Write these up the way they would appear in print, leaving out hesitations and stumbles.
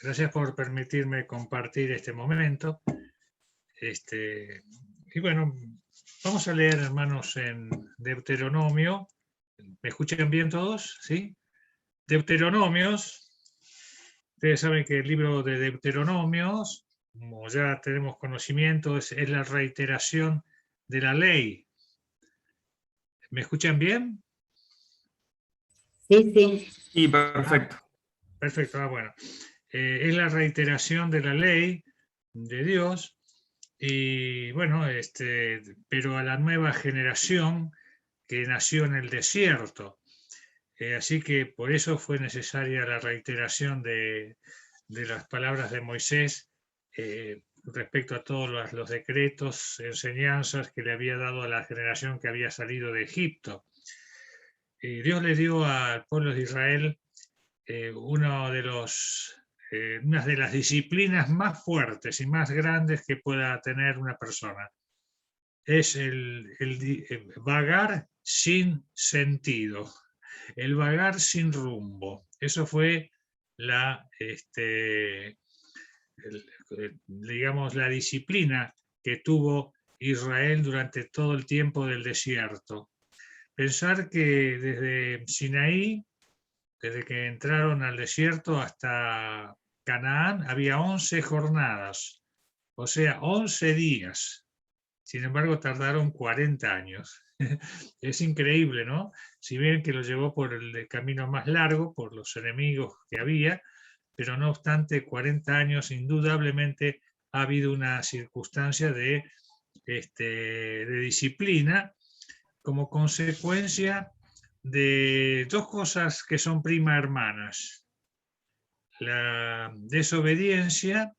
Gracias por permitirme compartir este momento. Y bueno, vamos a leer, hermanos, en Deuteronomio. ¿Me escuchan bien todos? ¿Sí? Deuteronomios. Ustedes saben que el libro de Deuteronomios, como ya tenemos conocimiento, es la reiteración de la ley. ¿Me escuchan bien? Sí, sí. Sí, perfecto. Perfecto, bueno. Es la reiteración de la ley de Dios, y bueno, pero a la nueva generación que nació en el desierto. Así que por eso fue necesaria la reiteración de las palabras de Moisés respecto a todos los decretos, enseñanzas que le había dado a la generación que había salido de Egipto. Dios le dio al pueblo de Israel una de las disciplinas más fuertes y más grandes que pueda tener una persona. Es el vagar sin sentido, el vagar sin rumbo. Eso fue digamos, la disciplina que tuvo Israel durante todo el tiempo del desierto. Pensar que desde Sinaí, desde que entraron al desierto hasta Canaán, había 11 jornadas, o sea, 11 días. Sin embargo, tardaron 40 años. Es increíble, ¿no? Si bien que lo llevó por el camino más largo, por los enemigos que había, pero no obstante, 40 años indudablemente ha habido una circunstancia de disciplina como consecuencia de dos cosas que son prima hermanas. La desobediencia,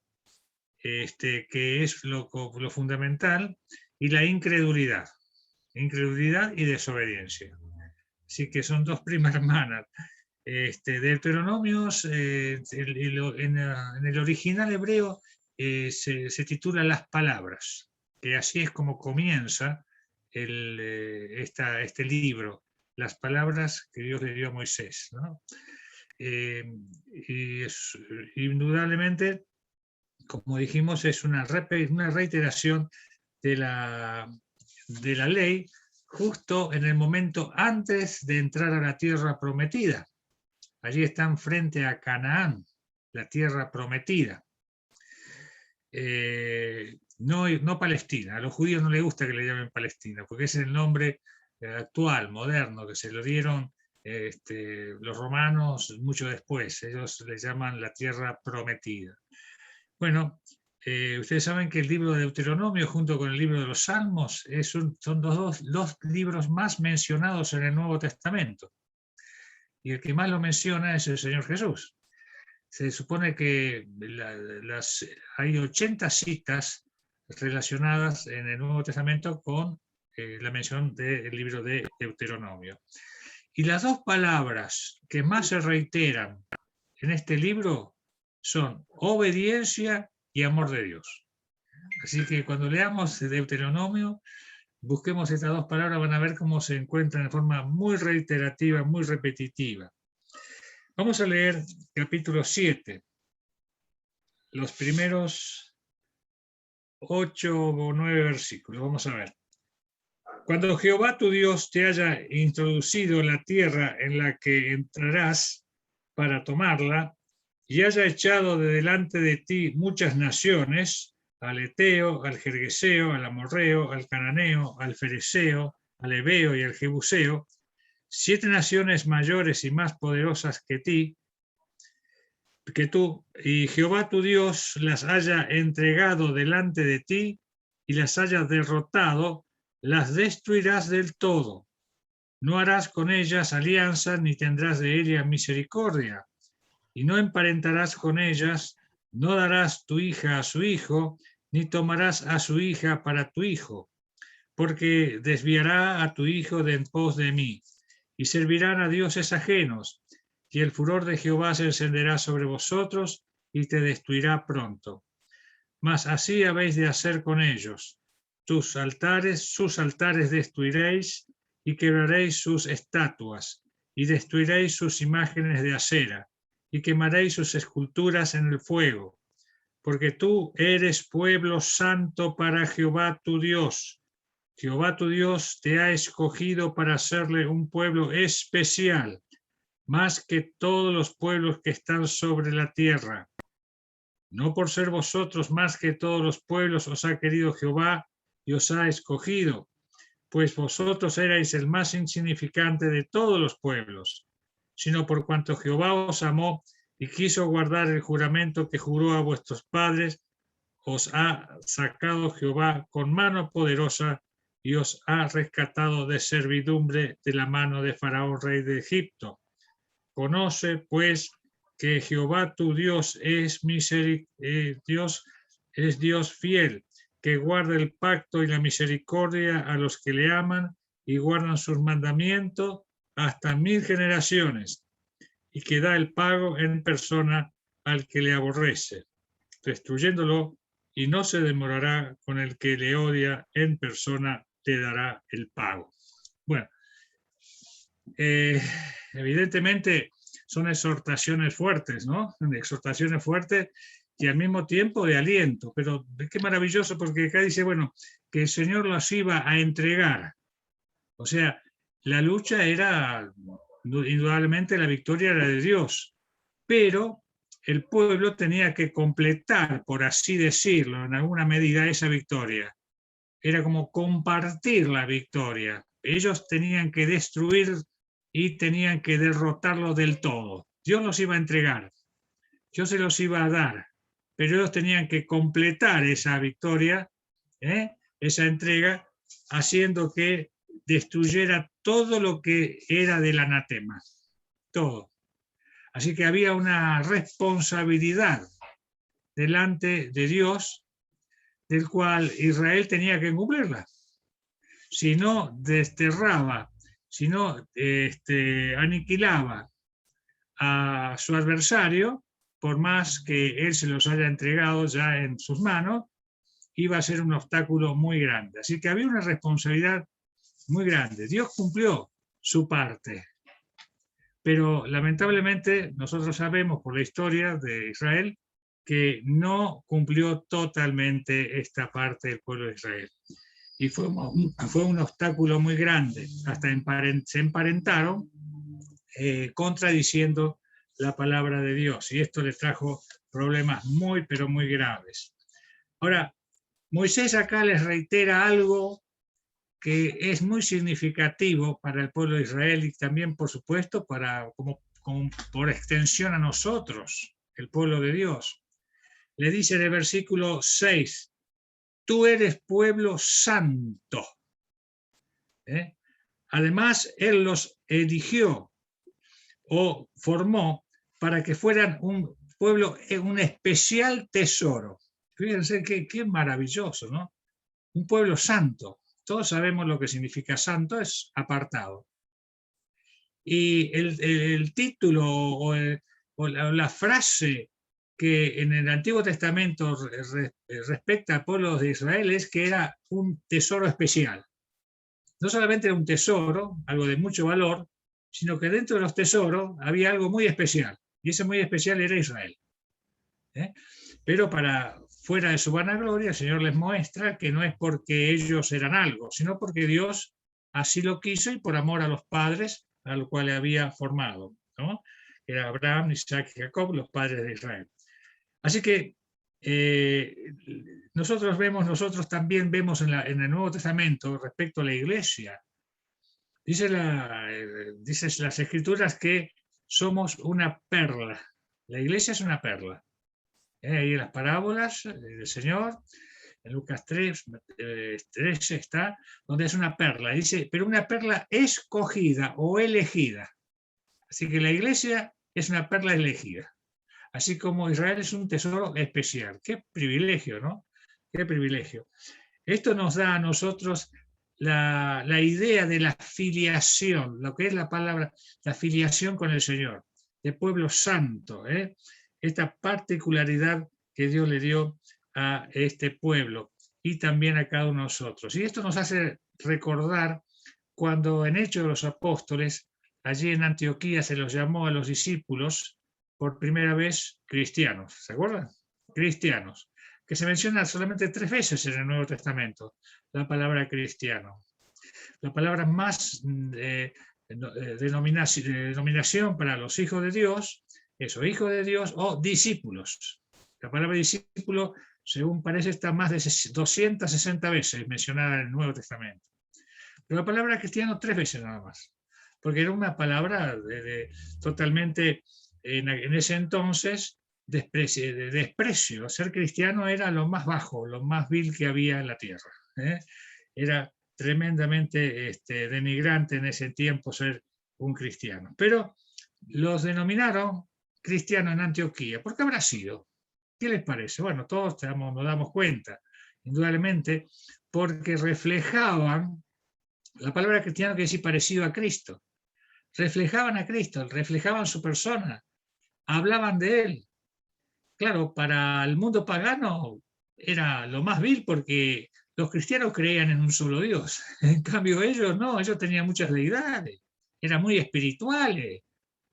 que es lo fundamental, y la incredulidad y desobediencia. Así que son dos primas hermanas. Deuteronomios, en el original hebreo, se titula Las Palabras, que así es como comienza este libro, Las Palabras que Dios le dio a Moisés, ¿no? Y indudablemente, como dijimos, es una reiteración de la ley justo en el momento antes de entrar a la tierra prometida. Allí están frente a Canaán, la tierra prometida. No Palestina. A los judíos no les gusta que le llamen Palestina, porque es el nombre actual, moderno, que se lo dieron los romanos mucho después. Ellos le llaman la tierra prometida. Bueno, ustedes saben que el libro de Deuteronomio, junto con el libro de los Salmos, son dos libros más mencionados en el Nuevo Testamento. Y el que más lo menciona es el Señor Jesús. Se supone que hay 80 citas relacionadas en el Nuevo Testamento con la mención del libro de Deuteronomio. Y las dos palabras que más se reiteran en este libro son obediencia y amor de Dios. Así que cuando leamos Deuteronomio, busquemos estas dos palabras, van a ver cómo se encuentran de forma muy reiterativa, muy repetitiva. Vamos a leer capítulo 7, los primeros 8 o 9 versículos. Vamos a ver. Cuando Jehová tu Dios te haya introducido en la tierra en la que entrarás para tomarla, y haya echado de delante de ti muchas naciones, al Eteo, al Gergeseo, al Amorreo, al Cananeo, al Fereceo, al Ebeo y al Jebuseo, 7 naciones mayores y más poderosas que tú, y Jehová tu Dios las haya entregado delante de ti y las haya derrotado, las destruirás del todo. No harás con ellas alianza ni tendrás de ellas misericordia, y no emparentarás con ellas, no darás tu hija a su hijo, ni tomarás a su hija para tu hijo, porque desviará a tu hijo de en pos de mí, y servirán a dioses ajenos, y el furor de Jehová se encenderá sobre vosotros, y te destruirá pronto. Mas así habéis de hacer con ellos. Sus altares destruiréis, y quebraréis sus estatuas, y destruiréis sus imágenes de acera, y quemaréis sus esculturas en el fuego, porque tú eres pueblo santo para Jehová tu Dios. Jehová tu Dios te ha escogido para hacerle un pueblo especial, más que todos los pueblos que están sobre la tierra. No por ser vosotros más que todos los pueblos os ha querido Jehová y os ha escogido, pues vosotros erais el más insignificante de todos los pueblos, sino por cuanto Jehová os amó y quiso guardar el juramento que juró a vuestros padres, os ha sacado Jehová con mano poderosa y os ha rescatado de servidumbre de la mano de Faraón, rey de Egipto. Conoce, pues, que Jehová tu Dios es Dios fiel, que guarda el pacto y la misericordia a los que le aman y guardan sus mandamientos hasta 1000 generaciones, y que da el pago en persona al que le aborrece, destruyéndolo, y no se demorará con el que le odia, en persona te dará el pago. Bueno, evidentemente son exhortaciones fuertes, ¿no? Exhortaciones fuertes y al mismo tiempo de aliento, pero qué maravilloso, porque acá dice, bueno, que el Señor los iba a entregar. O sea, la lucha era, indudablemente la victoria era de Dios, pero el pueblo tenía que completar, por así decirlo, en alguna medida esa victoria. Era como compartir la victoria. Ellos tenían que destruir y tenían que derrotarlo del todo. Dios los iba a entregar, Dios se los iba a dar, pero ellos tenían que completar esa victoria, esa entrega, haciendo que destruyera todo lo que era del anatema, todo. Así que había una responsabilidad delante de Dios, del cual Israel tenía que cumplirla. Si no desterraba, si no aniquilaba a su adversario, por más que él se los haya entregado ya en sus manos, iba a ser un obstáculo muy grande. Así que había una responsabilidad muy grande. Dios cumplió su parte, pero lamentablemente nosotros sabemos por la historia de Israel que no cumplió totalmente esta parte del pueblo de Israel. Y fue un obstáculo muy grande. Hasta se emparentaron contradiciendo la palabra de Dios. Y esto les trajo problemas muy, pero muy graves. Ahora, Moisés acá les reitera algo que es muy significativo para el pueblo de Israel y también, por supuesto, como por extensión a nosotros, el pueblo de Dios. Le dice en el versículo 6, tú eres pueblo santo. Además, él los eligió o formó para que fueran un pueblo, un especial tesoro. Fíjense qué maravilloso, ¿no? Un pueblo santo. Todos sabemos lo que significa santo, es apartado. Y el título o la frase que en el Antiguo Testamento respecta al pueblo de Israel es que era un tesoro especial. No solamente era un tesoro, algo de mucho valor, sino que dentro de los tesoros había algo muy especial, y ese muy especial era Israel. Pero fuera de su vanagloria, el Señor les muestra que no es porque ellos eran algo, sino porque Dios así lo quiso y por amor a los padres a los cuales había formado, ¿no? Era Abraham, Isaac y Jacob, los padres de Israel. Así que nosotros también vemos en el Nuevo Testamento respecto a la iglesia, dice las Escrituras que somos una perla. La iglesia es una perla. Ahí en las parábolas del Señor, en Lucas 13 está, donde es una perla. Dice, pero una perla escogida o elegida. Así que la iglesia es una perla elegida. Así como Israel es un tesoro especial. Qué privilegio, ¿no? Qué privilegio. Esto nos da a nosotros la idea de la filiación, lo que es la palabra, la filiación con el Señor, de pueblo santo, esta particularidad que Dios le dio a este pueblo y también a cada uno de nosotros. Y esto nos hace recordar cuando en Hechos de los Apóstoles allí en Antioquía se los llamó a los discípulos por primera vez cristianos. ¿Se acuerdan? Cristianos. Que se menciona solamente 3 veces en el Nuevo Testamento, la palabra cristiano. La palabra más denominación para los hijos de Dios es o hijo de Dios o discípulos. La palabra discípulo, según parece, está más de 260 veces mencionada en el Nuevo Testamento. Pero la palabra cristiano 3 veces nada más, porque era una palabra totalmente, en ese entonces, de desprecio. Ser cristiano era lo más bajo, lo más vil que había en la tierra. Era tremendamente denigrante en ese tiempo ser un cristiano. Pero los denominaron cristianos en Antioquía. ¿Por qué habrá sido? ¿Qué les parece? Bueno, todos nos damos cuenta, indudablemente, porque reflejaban, la palabra cristiano quiere decir parecido a Cristo, reflejaban a Cristo, reflejaban su persona, hablaban de él. Claro, para el mundo pagano era lo más vil porque los cristianos creían en un solo Dios. En cambio ellos no, ellos tenían muchas deidades, eran muy espirituales.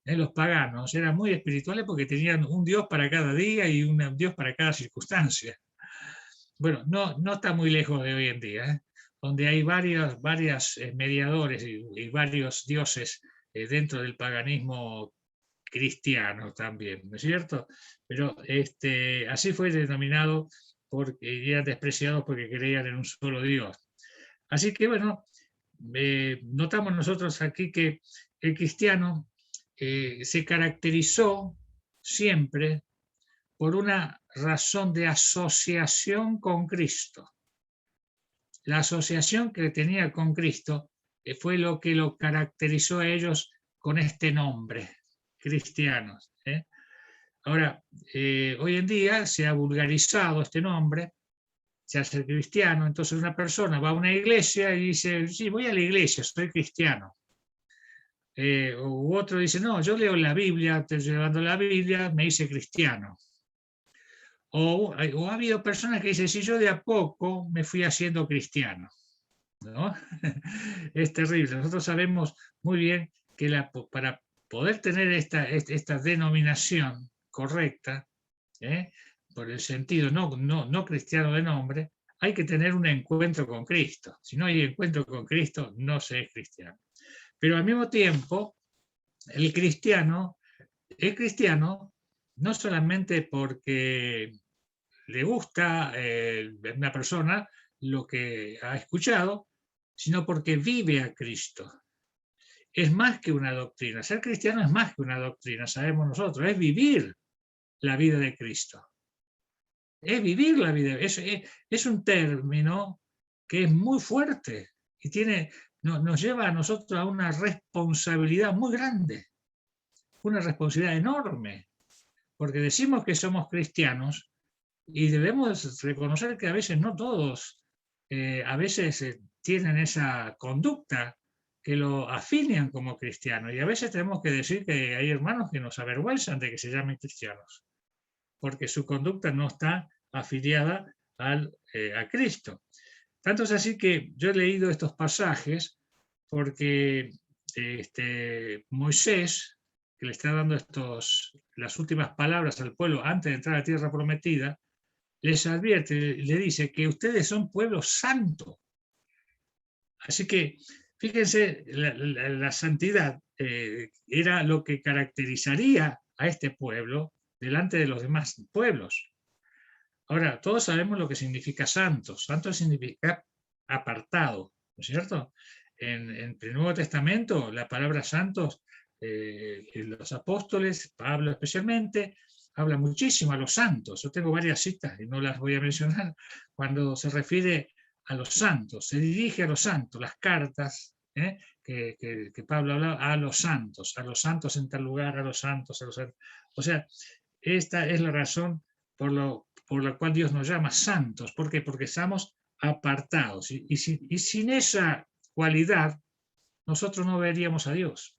Los paganos eran muy espirituales porque tenían un Dios para cada día y un Dios para cada circunstancia. Bueno, no está muy lejos de hoy en día, donde hay varios mediadores y varios dioses dentro del paganismo cristiano también, ¿no es cierto? Pero así fue denominado porque eran despreciados porque creían en un solo Dios. Así que bueno, notamos nosotros aquí que el cristiano se caracterizó siempre por una razón de asociación con Cristo. La asociación que tenía con Cristo fue lo que lo caracterizó a ellos con este nombre, cristianos. Ahora, hoy en día se ha vulgarizado este nombre, se hace cristiano, entonces una persona va a una iglesia y dice, sí, voy a la iglesia, soy cristiano. U otro dice, no, yo leo la Biblia, estoy llevando la Biblia, me hice cristiano. O ha habido personas que dicen, si yo de a poco me fui haciendo cristiano, ¿no? Es terrible. Nosotros sabemos muy bien que para poder tener esta denominación correcta, por el sentido no cristiano de nombre, hay que tener un encuentro con Cristo. Si no hay encuentro con Cristo, no se es cristiano. Pero al mismo tiempo, el cristiano es cristiano no solamente porque le gusta a una persona lo que ha escuchado, sino porque vive a Cristo. Es más que una doctrina. Ser cristiano es más que una doctrina, sabemos nosotros, es vivir la vida de Cristo. Es vivir la vida. Es un término que es muy fuerte y nos lleva a nosotros a una responsabilidad muy grande, una responsabilidad enorme, porque decimos que somos cristianos y debemos reconocer que a veces no todos, a veces tienen esa conducta que lo afilian como cristianos, y a veces tenemos que decir que hay hermanos que nos avergüenzan de que se llamen cristianos, porque su conducta no está afiliada a Cristo. Tanto es así que yo he leído estos pasajes porque Moisés, que le está dando las últimas palabras al pueblo antes de entrar a la tierra prometida, les advierte, le dice que ustedes son pueblo santo. Así que, fíjense, la santidad era lo que caracterizaría a este pueblo delante de los demás pueblos. Ahora, todos sabemos lo que significa santo. Santo significa apartado, ¿no es cierto? En el Nuevo Testamento, la palabra santos, los apóstoles, Pablo especialmente, habla muchísimo a los santos. Yo tengo varias citas y no las voy a mencionar. Cuando se refiere a los santos, se dirige a los santos, las cartas que Pablo hablaba, a los santos en tal lugar, a los santos, a los santos. O sea, esta es la razón por la cual Dios nos llama santos. ¿Por qué? Porque estamos apartados. Y sin esa cualidad, nosotros no veríamos a Dios.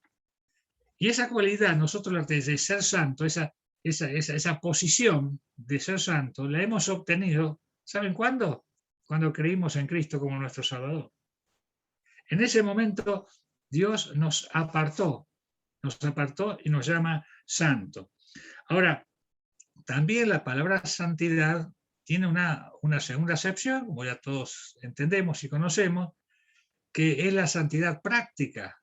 Y esa cualidad, nosotros de ser santo, esa posición de ser santo, la hemos obtenido, ¿saben cuándo? Cuando creímos en Cristo como nuestro Salvador. En ese momento, Dios nos apartó nos apartó y nos llama santo. Ahora, también la palabra santidad tiene una segunda acepción, como ya todos entendemos y conocemos, que es la santidad práctica.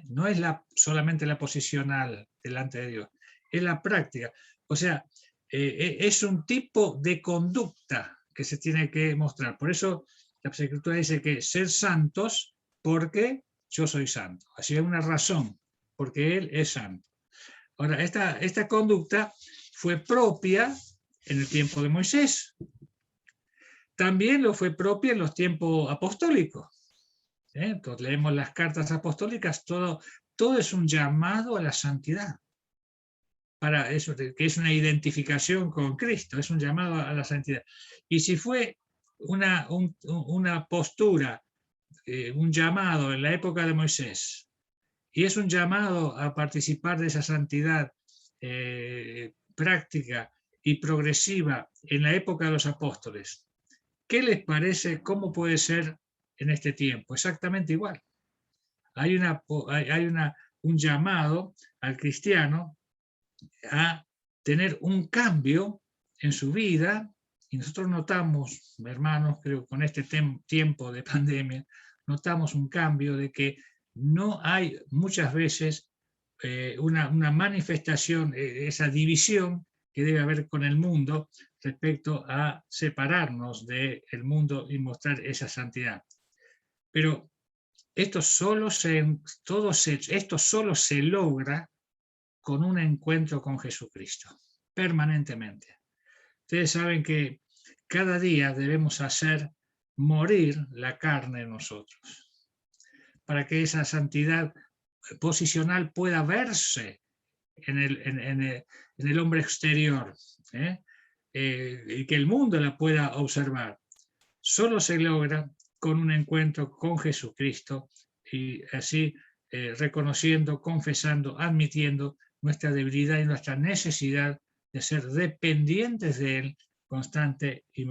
No es solamente la posicional delante de Dios, es la práctica. O sea, es un tipo de conducta que se tiene que mostrar. Por eso la Escritura dice que ser santos porque yo soy santo. Así hay una razón, porque Él es santo. Ahora, esta conducta fue propia en el tiempo de Moisés. También lo fue propia en los tiempos apostólicos. Entonces leemos las cartas apostólicas, todo es un llamado a la santidad. Para eso, que es una identificación con Cristo, es un llamado a la santidad. Y si fue una postura, un llamado en la época de Moisés, y es un llamado a participar de esa santidad práctica y progresiva en la época de los apóstoles, ¿qué les parece? ¿Cómo puede ser en este tiempo? Exactamente igual. Hay un llamado al cristiano a tener un cambio en su vida, y nosotros notamos, hermanos, creo que con este tiempo de pandemia, notamos un cambio de que no hay muchas veces una manifestación, esa división que debe haber con el mundo respecto a separarnos del mundo y mostrar esa santidad. Pero esto solo se logra con un encuentro con Jesucristo, permanentemente. Ustedes saben que cada día debemos hacer morir la carne en nosotros, para que esa santidad posicional pueda verse en el hombre exterior, y que el mundo la pueda observar. Solo se logra con un encuentro con Jesucristo y así reconociendo, confesando, admitiendo nuestra debilidad y nuestra necesidad de ser dependientes de Él constante y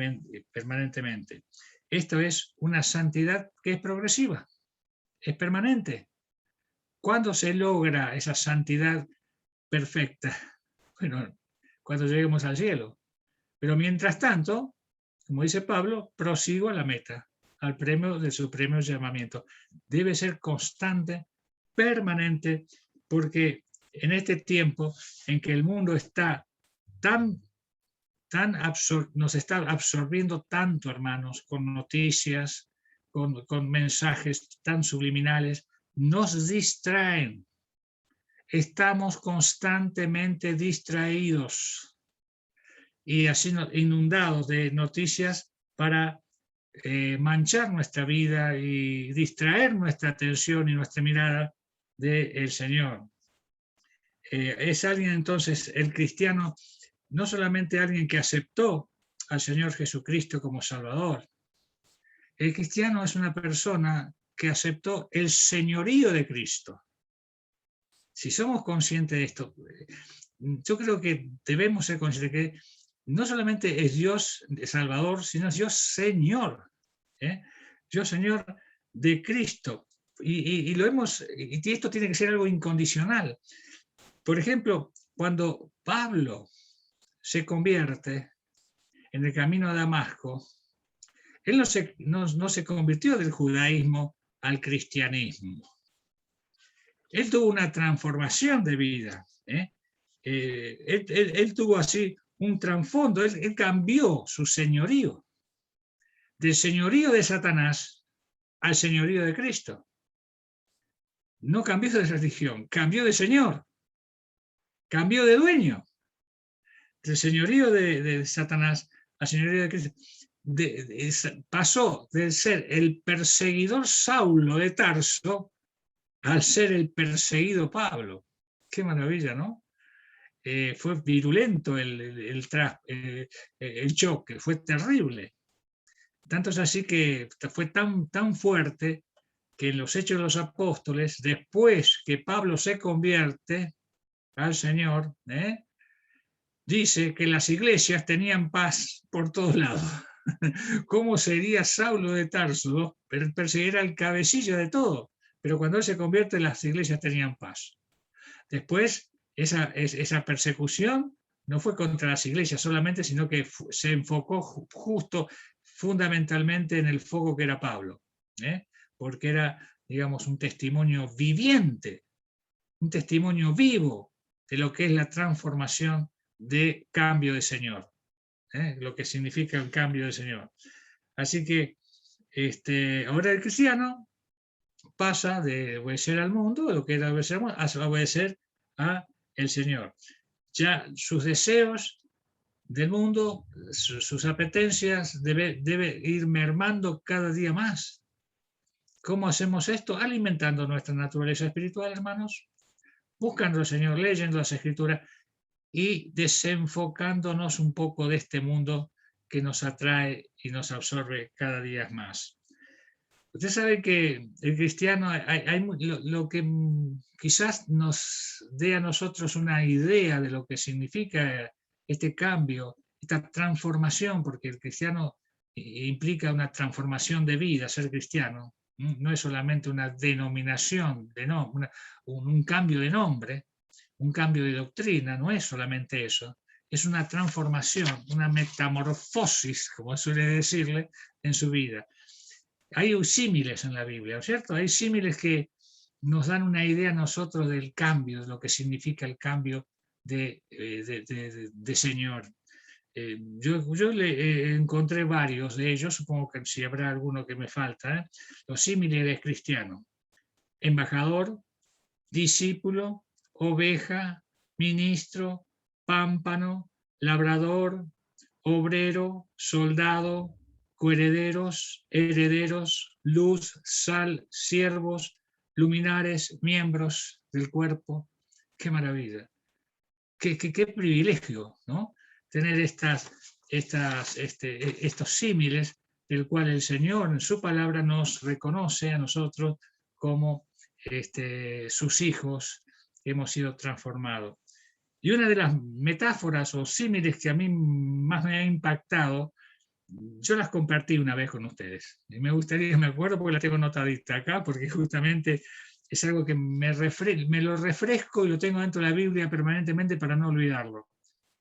permanentemente. Esto es una santidad que es progresiva, es permanente. ¿Cuándo se logra esa santidad perfecta? Bueno, cuando lleguemos al cielo. Pero mientras tanto, como dice Pablo, prosigo a la meta, al premio del supremo llamamiento. Debe ser constante, permanente, porque en este tiempo en que el mundo está nos está absorbiendo tanto, hermanos, con noticias, con mensajes tan subliminales, nos distraen. Estamos constantemente distraídos y así inundados de noticias para manchar nuestra vida y distraer nuestra atención y nuestra mirada del Señor. Es alguien entonces, el cristiano, no solamente alguien que aceptó al Señor Jesucristo como Salvador. El cristiano es una persona que aceptó el señorío de Cristo. Si somos conscientes de esto, yo creo que debemos ser conscientes de que no solamente es Dios Salvador, sino es Dios Señor. Dios Señor de Cristo. Y esto tiene que ser algo incondicional. Por ejemplo, cuando Pablo se convierte en el camino a Damasco, él no se convirtió del judaísmo al cristianismo. Él tuvo una transformación de vida. Él tuvo así un trasfondo, él cambió su señorío, del señorío de Satanás al señorío de Cristo. No cambió de religión, cambió de señor, cambió de dueño, del señorío de Satanás al señorío de Cristo. Pasó de ser el perseguidor Saulo de Tarso al ser el perseguido Pablo. Qué maravilla, ¿no? Fue virulento el choque, fue terrible. Tanto es así que fue tan fuerte que en los Hechos de los Apóstoles, después que Pablo se convierte al Señor, dice que las iglesias tenían paz por todos lados. ¿Cómo sería Saulo de Tarso? Perseguir al cabecilla de todo, pero cuando él se convierte las iglesias tenían paz. Después, esa persecución no fue contra las iglesias solamente, sino que se enfocó justo fundamentalmente en el foco que era Pablo, porque era, digamos, un testimonio viviente, un testimonio vivo de lo que es la transformación de cambio de Señor, lo que significa el cambio de Señor. Así que ahora el cristiano pasa de obedecer al mundo, de lo que era obedecer al mundo, a obedecer al Señor. Ya sus deseos del mundo, sus apetencias debe ir mermando cada día más. ¿Cómo hacemos esto? Alimentando nuestra naturaleza espiritual, hermanos, buscando al Señor, leyendo las Escrituras y desenfocándonos un poco de este mundo que nos atrae y nos absorbe cada día más. Usted sabe que el cristiano, lo que quizás nos dé a nosotros una idea de lo que significa este cambio, esta transformación, porque el cristiano implica una transformación de vida, ser cristiano. No es solamente una denominación, un cambio de nombre, un cambio de doctrina, no es solamente eso. Es una transformación, una metamorfosis, como suele decirle, en su vida. Hay símiles en la Biblia, ¿cierto? Hay símiles que nos dan una idea a nosotros del cambio, de lo que significa el cambio de Señor. Yo le encontré varios de ellos, supongo que si habrá alguno que me falta. Los símiles del cristiano: embajador, discípulo, oveja, ministro, pámpano, labrador, obrero, soldado, coherederos, herederos, luz, sal, siervos, luminares, miembros del cuerpo. ¡Qué maravilla! ¡Qué privilegio!, ¿no? Tener estos símiles del cual el Señor en su palabra nos reconoce a nosotros como sus hijos que hemos sido transformados. Y una de las metáforas o símiles que a mí más me ha impactado, yo las compartí una vez con ustedes. Y me gustaría, me acuerdo porque la tengo notadita acá, porque justamente es algo que me lo refresco y lo tengo dentro de la Biblia permanentemente para no olvidarlo,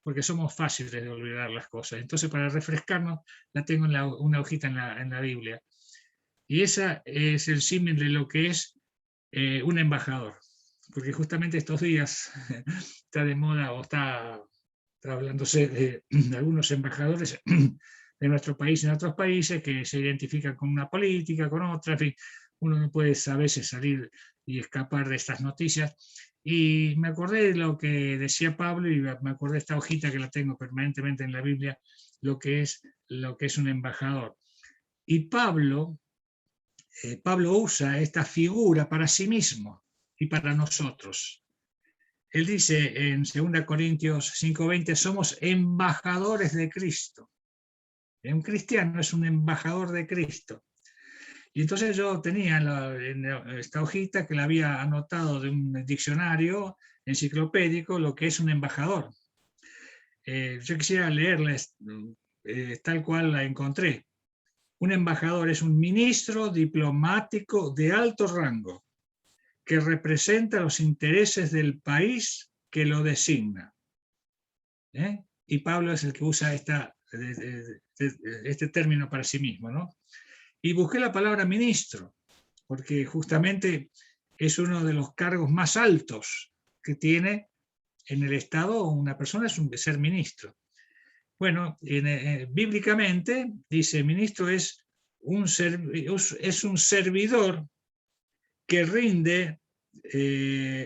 porque somos fáciles de olvidar las cosas. Entonces, para refrescarnos, la tengo en una hojita en la Biblia. Y esa es el símil de lo que es un embajador. Porque justamente estos días está de moda o está hablándose de algunos embajadores de nuestro país y en otros países que se identifican con una política, con otra. En fin, uno no puede a veces salir y escapar de estas noticias. Y me acordé de lo que decía Pablo y me acordé de esta hojita que la tengo permanentemente en la Biblia, lo que es un embajador. Y Pablo usa esta figura para sí mismo y para nosotros. Él dice en 2 Corintios 5:20, somos embajadores de Cristo. Un cristiano es un embajador de Cristo. Y entonces yo tenía en esta hojita que la había anotado de un diccionario enciclopédico lo que es un embajador. Yo quisiera leerles tal cual la encontré. Un embajador es un ministro diplomático de alto rango que representa los intereses del país que lo designa. Y Pablo es el que usa este término para sí mismo, ¿no? Y busqué la palabra ministro, porque justamente es uno de los cargos más altos que tiene en el Estado una persona, es ser ministro. Bueno, bíblicamente dice, ministro es un servidor que rinde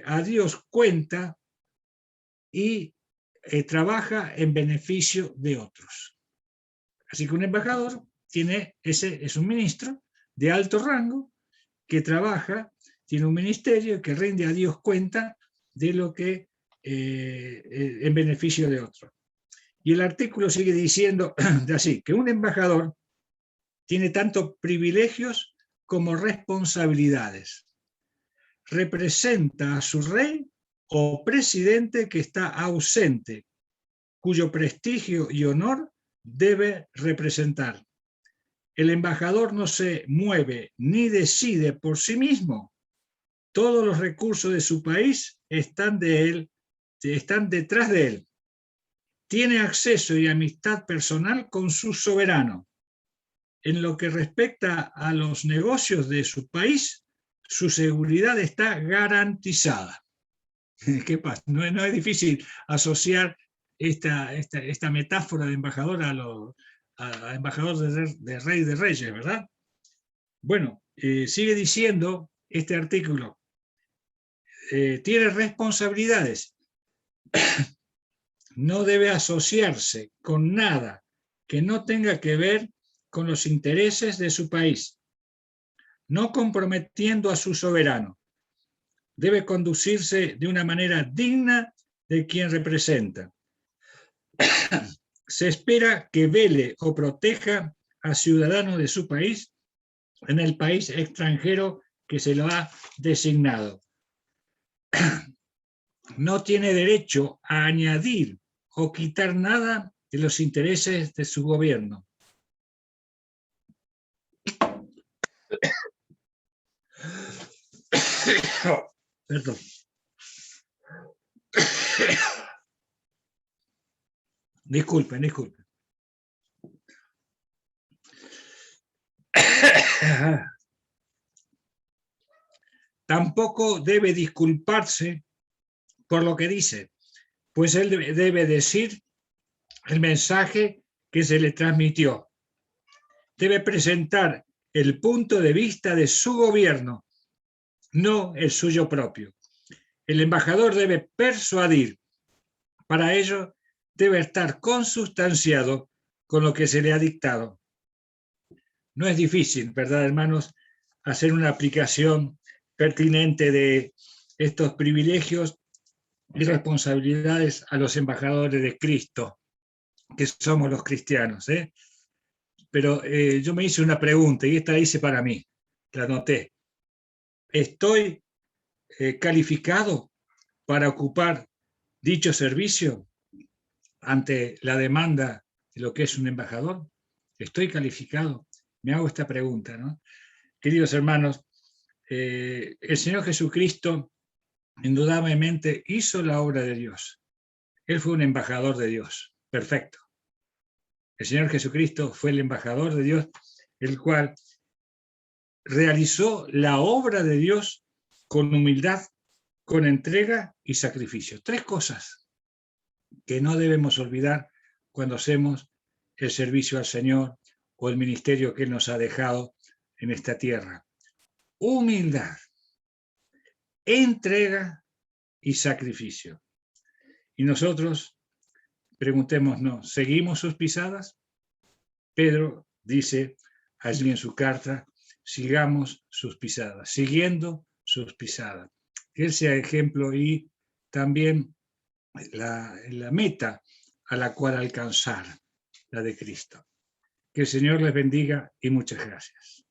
a Dios cuenta y trabaja en beneficio de otros. Así que un embajador es un ministro de alto rango que trabaja, tiene un ministerio que rinde a Dios cuenta de lo que en beneficio de otros. Y el artículo sigue diciendo así, que un embajador tiene tanto privilegios como responsabilidades. Representa a su rey o presidente que está ausente, cuyo prestigio y honor debe representar. El embajador no se mueve ni decide por sí mismo, Todos los recursos de su país están detrás de él. Tiene acceso y amistad personal con su soberano. En lo que respecta a los negocios de su país, su seguridad está garantizada. ¿Qué pasa? No es difícil asociar esta metáfora de embajador a embajador de rey de reyes, ¿verdad? Bueno, sigue diciendo este artículo, tiene responsabilidades, no debe asociarse con nada que no tenga que ver con los intereses de su país, no comprometiendo a su soberano. Debe conducirse de una manera digna de quien representa. Se espera que vele o proteja a ciudadanos de su país en el país extranjero que se lo ha designado. No tiene derecho a añadir o quitar nada de los intereses de su gobierno. Perdón. Disculpen. Tampoco debe disculparse por lo que dice, pues él debe decir el mensaje que se le transmitió. Debe presentar el punto de vista de su gobierno, no el suyo propio. El embajador debe persuadir. Para ello, debe estar consustanciado con lo que se le ha dictado. No es difícil, ¿verdad, hermanos?, hacer una aplicación pertinente de estos privilegios y responsabilidades a los embajadores de Cristo, que somos los cristianos. Pero yo me hice una pregunta, y esta la hice para mí, la anoté. ¿Estoy calificado para ocupar dicho servicio ante la demanda de lo que es un embajador? ¿Estoy calificado? Me hago esta pregunta, ¿no? Queridos hermanos, el Señor Jesucristo indudablemente hizo la obra de Dios. Él fue un embajador de Dios, perfecto. El Señor Jesucristo fue el embajador de Dios, el cual realizó la obra de Dios con humildad, con entrega y sacrificio. Tres cosas que no debemos olvidar cuando hacemos el servicio al Señor o el ministerio que Él nos ha dejado en esta tierra. Humildad, entrega y sacrificio. Y nosotros preguntémonos, ¿seguimos sus pisadas? Pedro dice allí en su carta, sigamos sus pisadas, siguiendo sus pisadas. Que Él sea ejemplo y también la meta a la cual alcanzar, la de Cristo. Que el Señor les bendiga y muchas gracias.